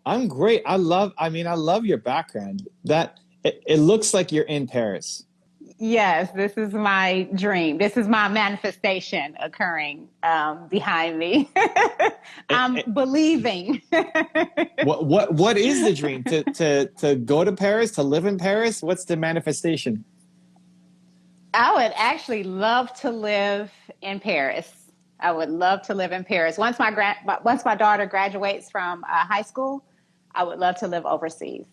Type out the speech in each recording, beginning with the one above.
I'm great. I love your background. It looks like you're in Paris. Yes, this is my dream. This is my manifestation occurring behind me. It, I'm it, believing. what is the dream? To go to Paris, to live in Paris? What's the manifestation? I would actually love to live in Paris. I would love to live in Paris. Once my daughter graduates from high school, I would love to live overseas.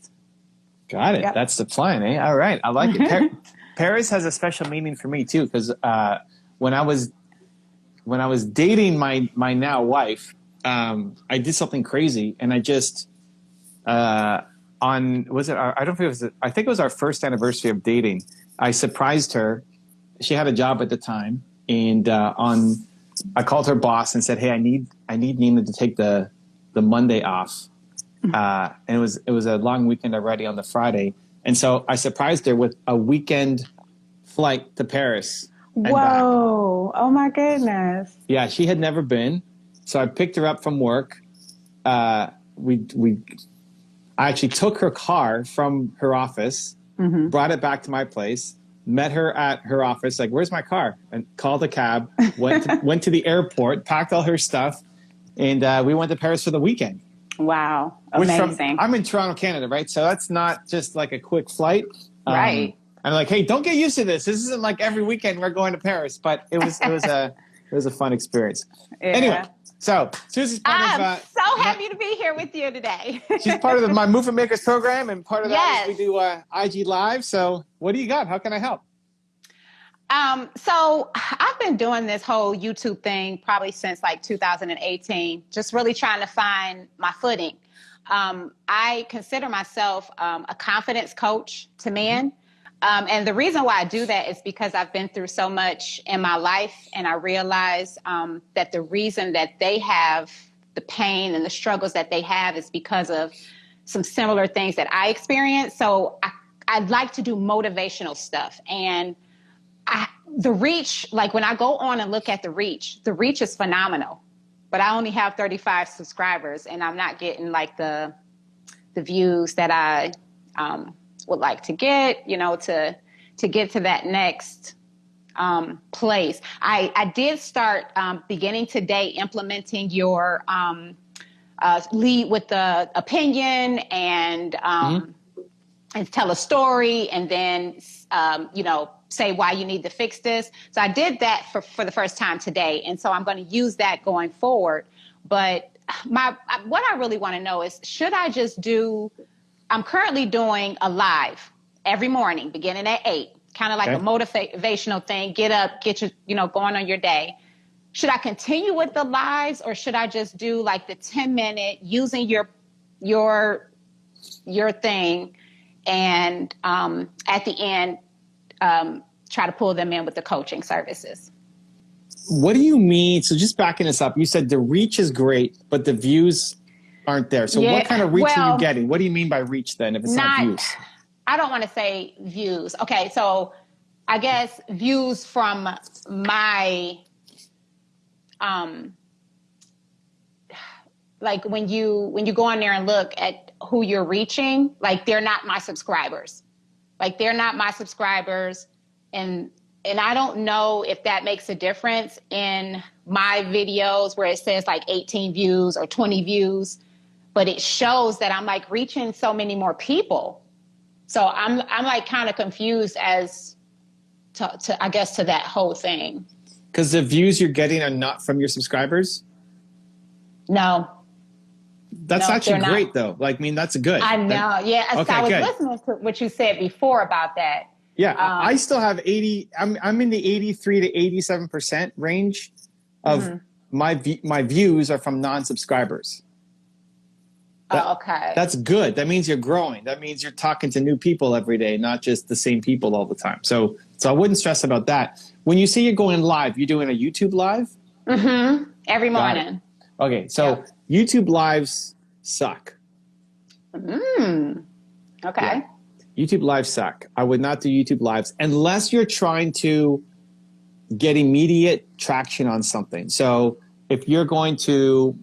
Got it. Yep. That's the plan, eh? All right. I like it. Paris has a special meaning for me too, because when I was dating my now wife, I did something crazy, and I just on was it? I don't think it was. I think it was our first anniversary of dating. I surprised her. She had a job at the time, and I called her boss and said, "Hey, I need Nina to take the Monday off." And it was a long weekend already on the Friday, and so I surprised her with a weekend flight to Paris and back. Whoa! Oh my goodness! Yeah, she had never been, so I picked her up from work. We I actually took her car from her office, brought it back to my place, met her at her office, like, "Where's my car?" And called a cab, went to the airport, packed all her stuff, and we went to Paris for the weekend. Wow! Amazing. I'm in Toronto, Canada, right? So that's not just like a quick flight. Right. I'm like, "Hey, don't get used to this. This isn't like every weekend we're going to Paris," but it was a fun experience. Yeah. Anyway, so Susie's part I'm of so happy to be here with you today. she's part of my Movement Makers program, and part of that Yes. is we do IG Live. So what do you got? How can I help? So I've been doing this whole YouTube thing probably since like 2018, just really trying to find my footing. I consider myself a confidence coach to men. And the reason why I do that is because I've been through so much in my life, and I realize that the reason that they have the pain and the struggles that they have is because of some similar things that I experienced. So I'd like to do motivational stuff. And the reach, like when I go on and look at the reach is phenomenal, but I only have 35 subscribers, and I'm not getting like the views that I would like to get, to get to that next place. I did start beginning today implementing your lead with the opinion and tell a story, and then say why you need to fix this. So I did that for the first time today. And so I'm going to use that going forward. But what I really want to know is, should I just I'm currently doing a live every morning, beginning at 8, kind of like a motivational thing. Get up, get your, going on your day. Should I continue with the lives, or should I just do like the 10-minute using your thing, and at the end, try to pull them in with the coaching services? What do you mean? So just backing this up, you said the reach is great, but the views aren't there. So what kind of reach are you getting? What do you mean by reach then, if it's not views? I don't want to say views. Okay, so I guess views from my, like when you go on there and look at who you're reaching, like they're not my subscribers. And I don't know if that makes a difference in my videos where it says like 18 views or 20 views, but it shows that I'm like reaching so many more people. So I'm like kind of confused as to I guess to that whole thing. Because the views you're getting are not from your subscribers? No. That's actually great, though. Like, I mean, that's good. I know. Yeah. Okay, I was good. listening to what you said before about that. Yeah. I still have 80. I'm in the 83 to 87% range of my views are from non-subscribers. Okay. That's good. That means you're growing. That means you're talking to new people every day, not just the same people all the time. So I wouldn't stress about that. When you say you're going live, you're doing a YouTube live? Mm-hmm. Every morning. Okay. So YouTube lives suck. Okay. Yeah. YouTube lives suck. I would not do YouTube lives unless you're trying to get immediate traction on something. So if you're going to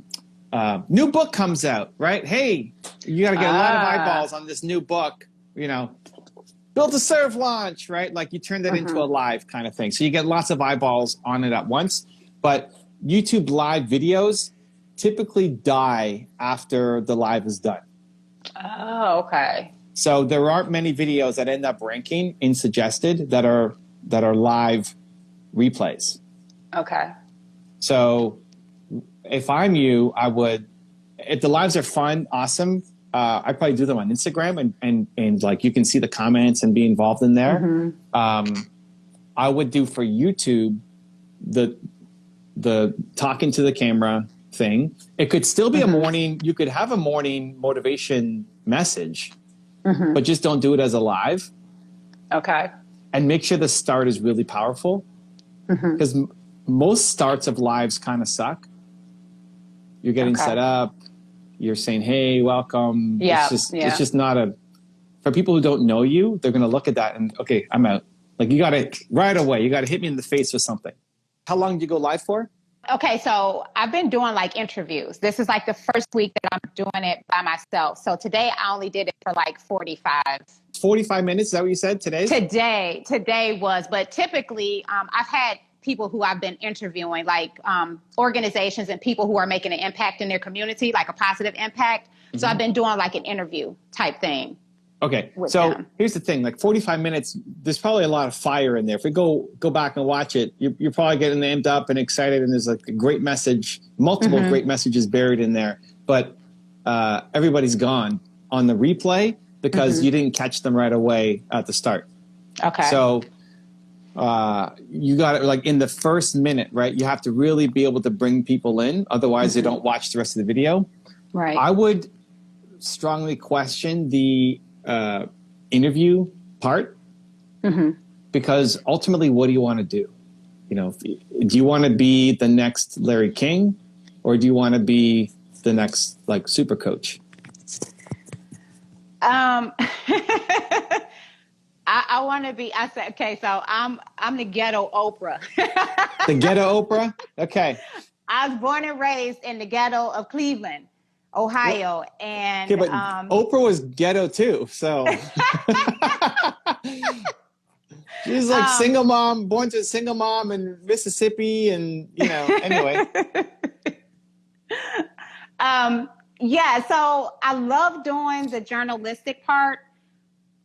new book comes out, right? Hey, you got to get a lot of eyeballs on this new book, Built to Serve launch, right? Like you turn that into a live kind of thing. So you get lots of eyeballs on it at once. But YouTube live videos typically die after the live is done. Oh, okay. So there aren't many videos that end up ranking in suggested that are live replays. Okay. So if I'm you, I would, if the lives are fun, awesome, I'd probably do them on Instagram and like you can see the comments and be involved in there. I would do for YouTube the talking to the camera thing. It could still be a morning. You could have a morning motivation message, but just don't do it as a live. Okay. And make sure the start is really powerful because most starts of lives kind of suck. You're getting set up. You're saying, hey, welcome. Yeah. It's just not for people who don't know you, they're going to look at that and, okay, I'm out. Like you got to, right away, you got to hit me in the face with something. How long did you go live for? Okay, so I've been doing like interviews. This is like the first week that I'm doing it by myself. So today I only did it for like 45. 45 minutes, is that what you said today? Today was, but typically I've had people who I've been interviewing, like organizations and people who are making an impact in their community, like a positive impact. So I've been doing like an interview type thing. Okay, so here's the thing, like 45 minutes, there's probably a lot of fire in there. If we go back and watch it, you're probably getting amped up and excited and there's like a great message, multiple great messages buried in there. But everybody's gone on the replay because you didn't catch them right away at the start. Okay. So you got it like in the first minute, right? You have to really be able to bring people in. Otherwise they don't watch the rest of the video. Right. I would strongly question the interview part because ultimately, what do you want to do? Do you want to be the next Larry King or do you want to be the next like super coach? I want to be, I said, okay, so I'm the ghetto Oprah. The ghetto Oprah? Okay. I was born and raised in the ghetto of Cleveland, Ohio. And but Oprah was ghetto too. So she's like single mom, born to a single mom in Mississippi. And, anyway. Yeah, so I love doing the journalistic part,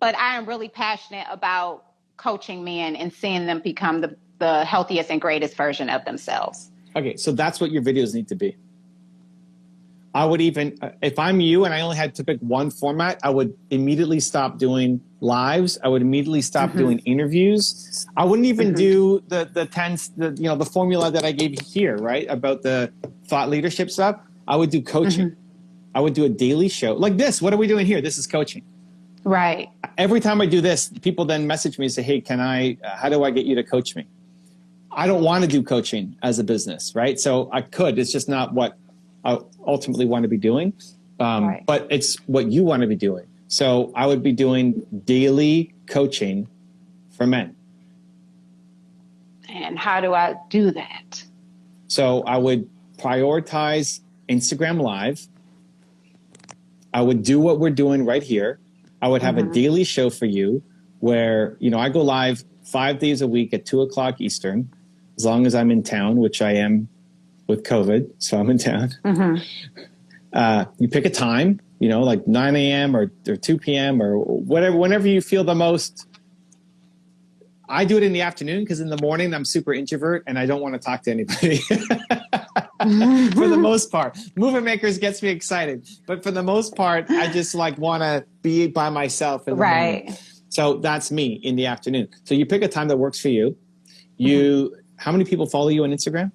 but I am really passionate about coaching men and seeing them become the healthiest and greatest version of themselves. Okay, so that's what your videos need to be. I would even, if I'm you and I only had to pick one format, I would immediately stop doing lives. I would immediately stop doing interviews. I wouldn't even do the formula that I gave you here, right? About the thought leadership stuff. I would do coaching. I would do a daily show like this. What are we doing here? This is coaching. Right. Every time I do this, people then message me and say, hey, how do I get you to coach me? I don't want to do coaching as a business, right? So I could, it's just not what I ultimately want to be doing. But it's what you want to be doing. So I would be doing daily coaching for men. And how do I do that? So I would prioritize Instagram Live. I would do what we're doing right here. I would have a daily show for you where, I go live 5 days a week at 2:00 Eastern, as long as I'm in town, which I am with COVID. So I'm in town. You pick a time, like 9 a.m. or 2 p.m. or whatever, whenever you feel the most. I do it in the afternoon because in the morning I'm super introvert and I don't want to talk to anybody. For the most part, Movement Makers gets me excited, but for the most part, I just want to be by myself in the morning. So that's me in the afternoon. So you pick a time that works for you. How many people follow you on Instagram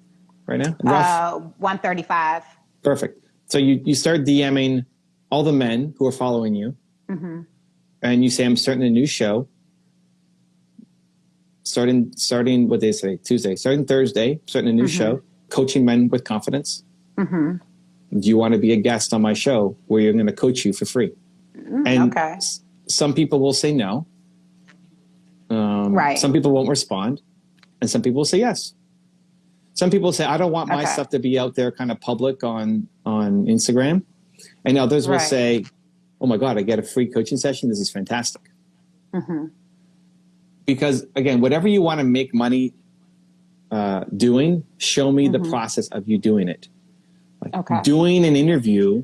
right now? 135. Perfect. So you start DMing all the men who are following you, and you say, I'm starting a new show. Starting what they say, Tuesday, starting Thursday, starting a new show. Coaching Men with Confidence. Do you want to be a guest on my show where you're going to coach you for free? And some people will say no. Some people won't respond. And some people will say yes. Some people say, I don't want my Okay. stuff to be out there kind of public on Instagram. And others will Right. say, oh my God, I get a free coaching session. This is fantastic. Mm-hmm. Because again, whatever you want to make money doing, show me the Mhm. process of you doing it. Like Okay. doing an interview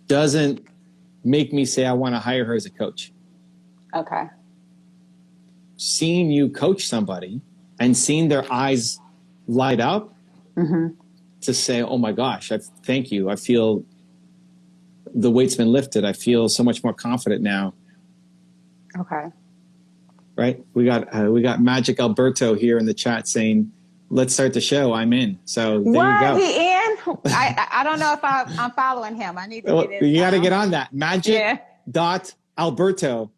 doesn't make me say I want to hire her as a coach. Okay. Seeing you coach somebody and seeing their eyes light up Mm-hmm. to say, oh my gosh, thank you. I feel the weight's been lifted. I feel so much more confident now. Okay. Right? We got Magic Alberto here in the chat saying, let's start the show. I'm in. So there you go. He in? I don't know if I'm following him. I need to Well, get in. you got to get on that. Magic Yeah. dot Alberto.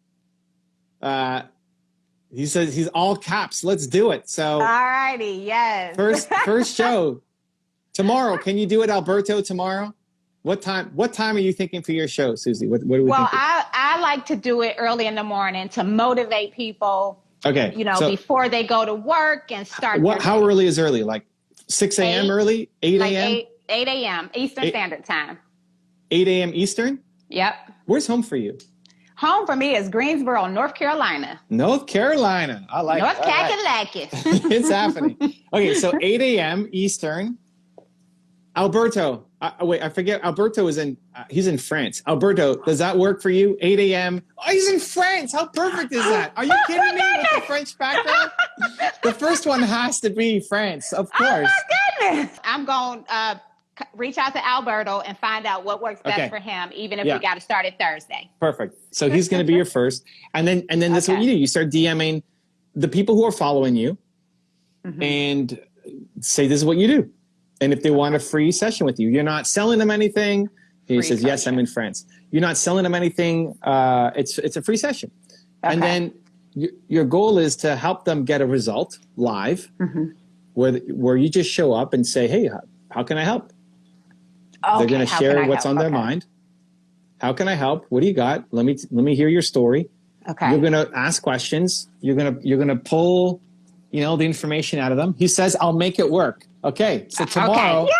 He says he's all caps. Let's do it. So All righty. Yes. first show tomorrow. Can you do it, Alberto, tomorrow? What time are you thinking for your show, Susie? What do we Well, think? I like to do it early in the morning to motivate people, Okay. you know, so before they go to work and start. their how day. early is early? Like 6 a.m. 8, early? 8 Like a.m.? 8 a.m. Eastern 8 Standard Time. 8 a.m. Eastern? Yep. Where's home for you? Home for me is Greensboro, North Carolina. North Carolina. I like North it. All right. Kakalaki. It's happening. Okay, so 8 a.m. Eastern. Alberto. Wait, I forget. Alberto is he's in France. Alberto, does that work for you? 8 a.m. Oh, he's in France. How perfect is that? Are you kidding me with the French background? The first one has to be France, of course. Goodness. I'm going to reach out to Alberto and find out what works best Okay. for him, even if Yeah. we got to start it Thursday. Perfect. So he's going to be your first. And then this is what Okay. you do. You start DMing the people who are following you Mhm. and say, this is what you do. And if they want a free session with you, you're not selling them anything. He Free says, yes, I'm coaching. in France. You're not selling them anything. It's a free session. And Okay. then your goal is to help them get a result live Mhm. where you just show up and say, hey, how can I help? They're Okay, going to how can share I what's help? on their Okay. mind. How can I help? What do you got? Let me hear your story. Okay. You're going to ask questions. You're going to pull, the information out of them. He says, I'll make it work. Okay. So tomorrow Okay.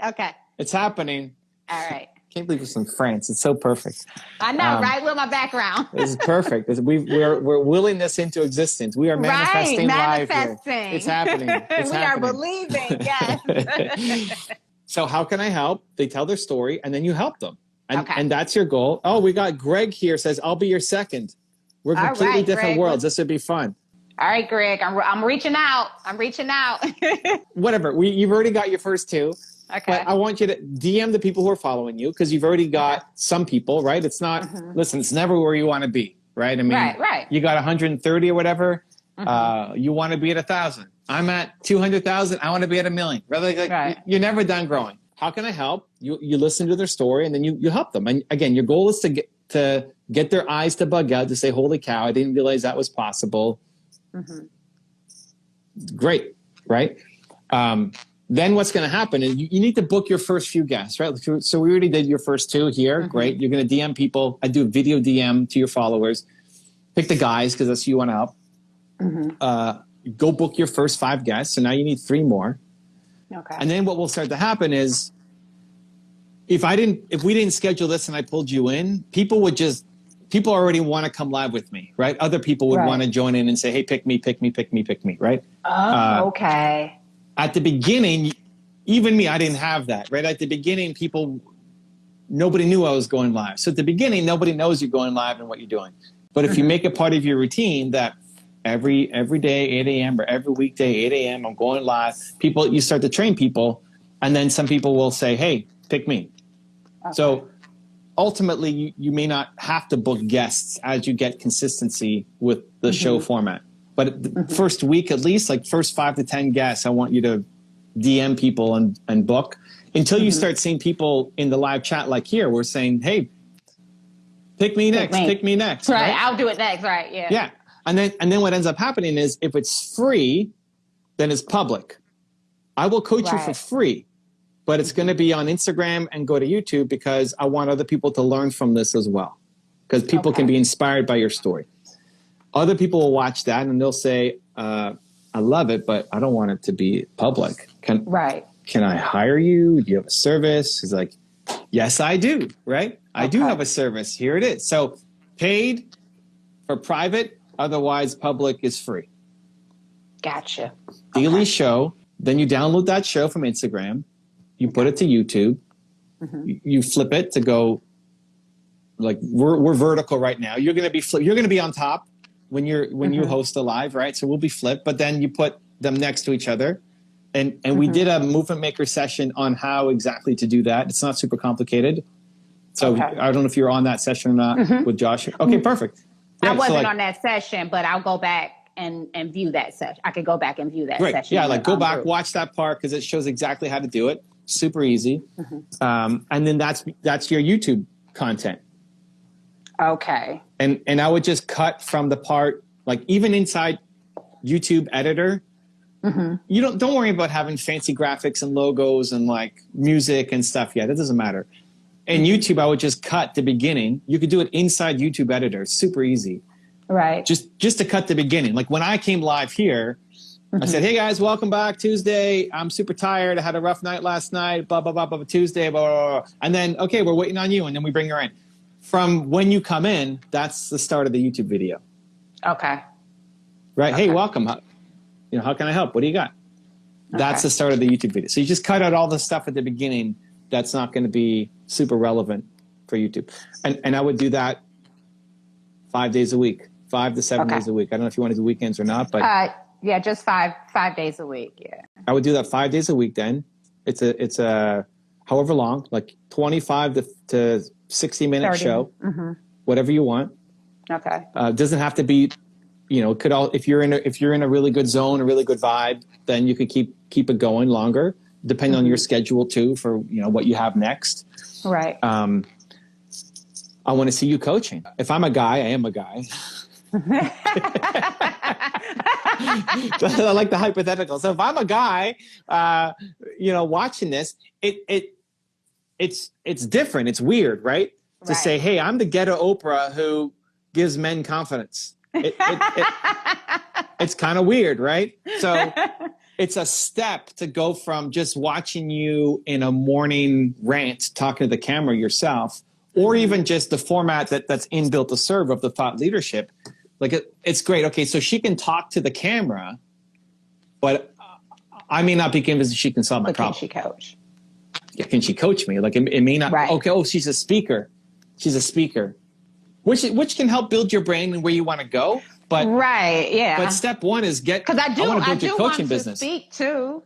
Yay! Okay. it's happening. All right. Can't believe it's in France. It's so perfect. I know, right? With my background. This is perfect. We're willing this into existence. We are manifesting live here. Manifesting. It's happening. It's we happening. are believing. Yes. So how can I help? They tell their story and then you help them. Okay. And that's your goal. Oh, we got Greg here says, I'll be your second. We're All completely right, different Greg. worlds. This would be fun. All right, Greg. I'm reaching out. I'm reaching out. Whatever. You've already got your first two. Okay. But I want you to DM the people who are following you because you've already got some people, right? It's not, listen, it's never where you want to be, right? I mean, Right. you got 130 or whatever. Mhm. You want to be at 1,000. I'm at 200,000. I want to be at 1,000,000. Right. You're never done growing. How can I help? You listen to their story and then you help them. And again, your goal is to get their eyes to bug out to say, holy cow, I didn't realize that was possible. Mhm. Great, right? Then what's going to happen is you need to book your first few guests, right? So we already did your first two here. Great. You're going to DM people. I do a video DM to your followers. Pick the guys because that's who you want to help. Mhm. Go book your first 5 guests. So now you need 3 more. Okay. And then what will start to happen is if we didn't schedule this and I pulled you in, people already want to come live with me, right? Other people would Right. want to join in and say, hey, pick me, right? Okay. At the beginning, even me, I didn't have that, right? At the beginning, nobody knew I was going live. So at the beginning, nobody knows you're going live and what you're doing. But if you make it part of your routine that every day, 8 a.m. or every weekday, 8 a.m., I'm going live, you start to train people. And then some people will say, hey, pick me. Okay. So ultimately, you may not have to book guests as you get consistency with the show format. But the first week, at least, like first 5 to 10 guests, I want you to DM people and book until you start seeing people in the live chat like here. We're saying, hey, pick me next. Right. I'll do it next. Right. Yeah. Yeah. And then what ends up happening is if it's free, then it's public. I will coach you for Right. free, but it's going to be on Instagram and go to YouTube because I want other people to learn from this as well. Because people can be inspired by your story. Other people will watch that and they'll say, I love it, but I don't want it to be public. Right. Can I hire you? Do you have a service? He's like, yes, I do. Right. I do have a service. Here it is. So paid for private. Otherwise, public is free. Gotcha. Daily show. Then you download that show from Instagram. You put it to YouTube. You flip it to go. Like we're vertical right now. You're going to be on top when you host a live, right? So we'll be flipped, but then you put them next to each other. And we did a movement maker session on how exactly to do that. It's not super complicated. So I don't know if you're on that session or not with Josh. Okay, perfect. Great. I wasn't on that session, but I'll go back and view that session. I could go back and view that session. Yeah, like go back, watch that part because it shows exactly how to do it. Super easy. And then that's your YouTube content. Okay. And I would just cut from the part, like even inside YouTube editor, you don't worry about having fancy graphics and logos and like music and stuff. Yeah, that doesn't matter. In YouTube, I would just cut the beginning. You could do it inside YouTube editor. It's super easy. Right. Just to cut the beginning. Like when I came live here, I said, hey guys, welcome back. Tuesday. I'm super tired. I had a rough night last night. Blah, blah, blah, blah, Tuesday, blah, blah, blah. And then, okay, we're waiting on you. And then we bring her in. From when you come in, that's the start of the YouTube video. Okay. Right. Okay. Hey, welcome. How can I help? What do you got? That's the start of the YouTube video. So you just cut out all the stuff at the beginning that's not going to be super relevant for YouTube. And I would do that 5 days a week, 5 to 7 days a week. I don't know if you want to do weekends or not, but yeah, just five days a week. Yeah. I would do that 5 days a week. Then it's a however long, like 25 to 60-minute show, whatever you want. Okay. Doesn't have to be, could all, if you're in a really good zone, a really good vibe, then you could keep it going longer, depending on your schedule too, for, what you have next. Right. I want to see you coaching. If I'm a guy, I am a guy. I like the hypothetical. So if I'm a guy, watching this, it's different. It's weird, right? To say, hey, I'm the ghetto Oprah who gives men confidence. It's kind of weird, right? So it's a step to go from just watching you in a morning rant, talking to the camera yourself, or even just the format that's inbuilt to serve of the thought leadership. Like it's great. Okay, so she can talk to the camera, but I may not be convinced she can solve my problem. Can she coach? Yeah, can she coach me? Like it may not. Right. Okay. Oh, she's a speaker. She's a speaker, which can help build your brain and where you want to go. But yeah. But step one is because I want to build your coaching business. Speak too.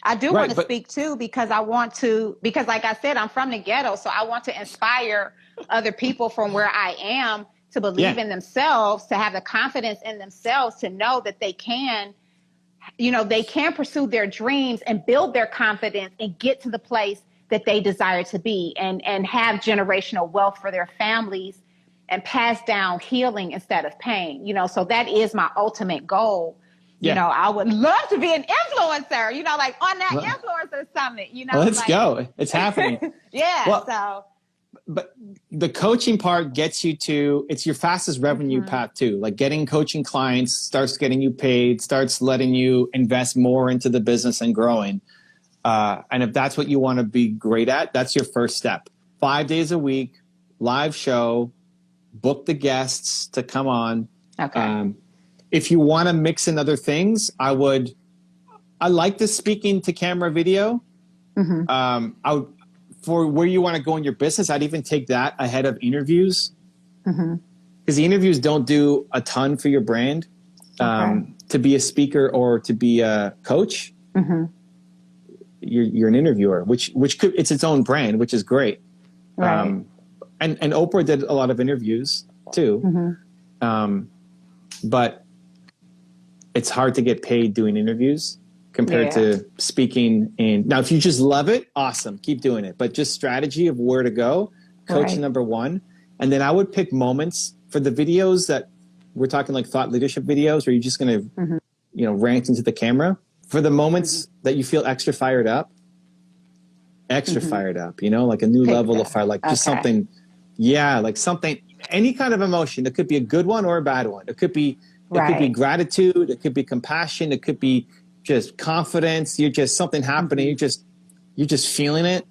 I do want to speak too because like I said, I'm from the ghetto, so I want to inspire other people from where I am to believe in themselves, to have the confidence in themselves, to know that they can, they can pursue their dreams and build their confidence and get to the place that they desire to be and have generational wealth for their families and pass down healing instead of pain. So that is my ultimate goal. Yeah. I would love to be an influencer, like on that influencer summit, Let's go. It's happening. But the coaching part gets you to, it's your fastest revenue path too. Like getting coaching clients starts getting you paid, starts letting you invest more into the business and growing. And if that's what you want to be great at, that's your first step. 5 days a week, live show, book the guests to come on. Okay. If you want to mix in other things, I like the speaking to camera video. For where you want to go in your business, I'd even take that ahead of interviews. Because the interviews don't do a ton for your brand. To be a speaker or to be a coach, you're an interviewer, which could, it's its own brand, which is great. Right. And Oprah did a lot of interviews too. But it's hard to get paid doing interviews compared to speaking. And now, if you just love it, awesome, keep doing it. But just strategy of where to go, coach number one. And then I would pick moments for the videos that we're talking like thought leadership videos where you're just going to, rant into the camera. For the moments that you feel extra fired up, like a new level of fire, like just something, like something, any kind of emotion. It could be a good one or a bad one. It could be It could be Right. gratitude. It could be compassion. It could be just confidence. You're just something happening. You're just feeling it,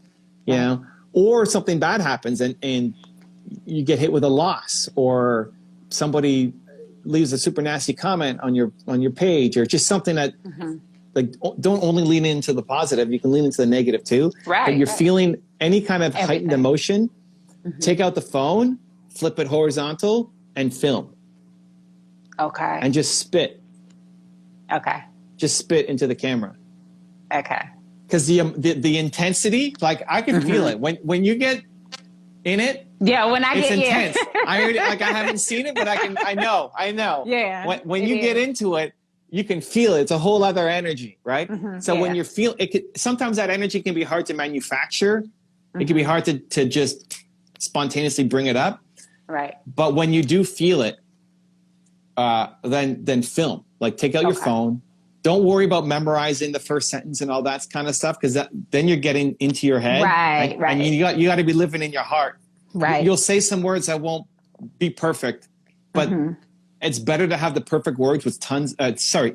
you know, or something bad happens and you get hit with a loss, or somebody leaves a super nasty comment on your page, or just something that like, don't only lean into the positive. You can lean into the negative too. Right. If you're feeling any kind of heightened Everything. emotion, take out the phone, flip it horizontal, and film, Okay. and just spit. Okay. Just spit into the camera. Okay. Because the intensity, like I can feel it when you get in it. Yeah, when I It's get intense. I already, like, I haven't seen it, but I know. Yeah, When it you get is. into it, you can feel it. It's a whole other energy, right? So when yeah. you're sometimes that energy can be hard to manufacture. It can be hard to just spontaneously bring it up. Right. But when you do feel it, then film. Like, take out your phone. Don't worry about memorizing the first sentence and all that kind of stuff, because then you're getting into your head. Right, and, right. And you got to be living in your heart. Right. You'll say some words that won't be perfect, but it's better to have the perfect words with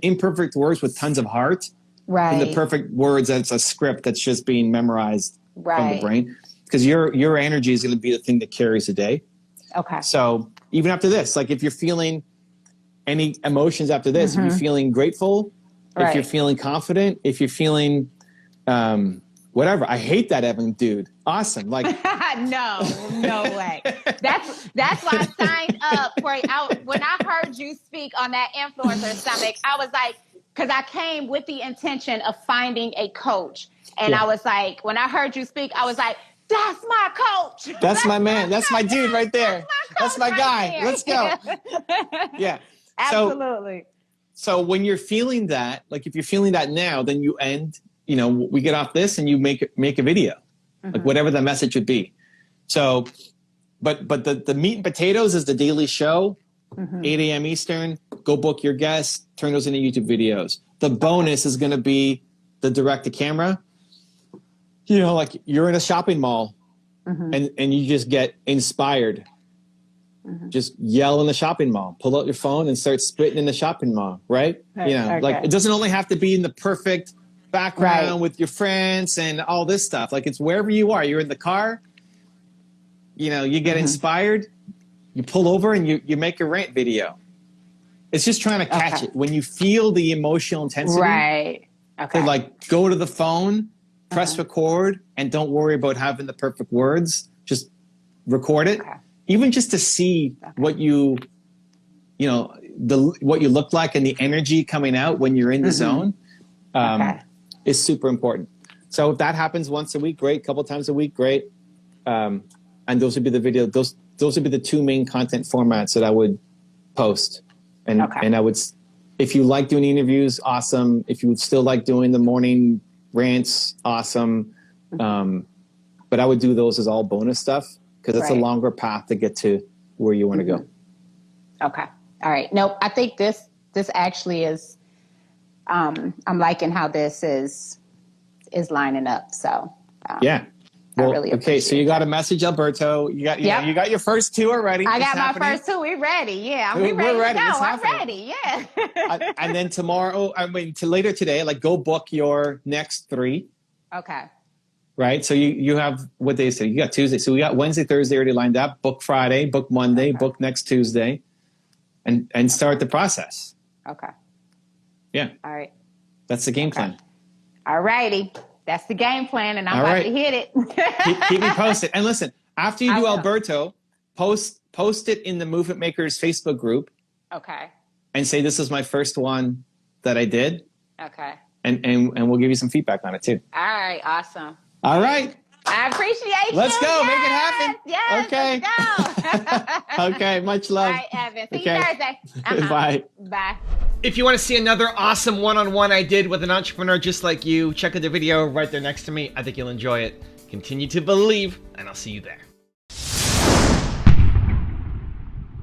imperfect words with tons of heart, Right. than the perfect words that's a script that's just being memorized from the Right. brain. Because your energy is going to be the thing that carries the day. Okay. So even after this, like, if you're feeling any emotions after this, if you're feeling grateful, if you're Right. feeling confident, if you're feeling whatever. I hate that Evan dude. Awesome. Like, no way. That's why I signed up for when I heard you speak on that influencer summit, I was like, because I came with the intention of finding a coach. And I was like, when I heard you speak, I was like, that's my coach. That's my man. That's my dude right there. That's my guy. Let's go. Yeah. Absolutely. So when you're feeling that, like, if you're feeling that now, then you end, we get off this and you make a video, like whatever the message would be. So, but the meat and potatoes is the daily show, 8 a.m. Eastern. Go book your guests, turn those into YouTube videos. The bonus is going to be the direct to camera. Like, you're in a shopping mall and you just get inspired. Just yell in the shopping mall, pull out your phone and start spitting in the shopping mall, right? Okay. Like, it doesn't only have to be in the perfect background with your friends and all this stuff. Like, it's wherever you are. You're in the car, you get inspired, you pull over and you make a rant video. It's just trying to catch it. When you feel the emotional intensity, Right. Okay. to, like, go to the phone, press record, and don't worry about having the perfect words. Just record it. Okay. Even just to see what what you look like and the energy coming out when you're in the zone is super important. So if that happens once a week, great. Couple times a week, great. And those would be the video. Those would be the two main content formats that I would post. And I would, if you like doing interviews, awesome. If you would still like doing the morning rants, awesome. But I would do those as all bonus stuff, because it's a longer path to get to where you want to go. Okay. All right. Nope. I think this actually is, I'm liking how this is lining up. So, yeah. Well, I really okay. So you appreciate got a message, Alberto. You got your first two already. I It's got happening. my first two. We're ready. Yeah. We're ready. to go. It's I'm happening. ready. Yeah. And then tomorrow, to later today, like, go book your next 3. Okay. Right. So you have, what day is it? You got Tuesday. So we got Wednesday, Thursday already lined up. Book Friday, book Monday, book next Tuesday, and start the process. Okay. Yeah. All right. That's the game plan. All righty. That's the game plan, and I'm All about right. to hit it. Keep me posted. And listen, after you I do will. Alberto, post it in the Movement Makers Facebook group Okay. and say, this is my first one that I did. Okay. And we'll give you some feedback on it too. All right. Awesome. All right. I appreciate you. Let's go. Yes. Make it happen. Yes. Okay. Let's go. Okay. Much love. All right, Evan. See Okay. you Thursday. Bye. Bye. If you want to see another awesome one-on-one I did with an entrepreneur just like you, check out the video right there next to me. I think you'll enjoy it. Continue to believe, and I'll see you there.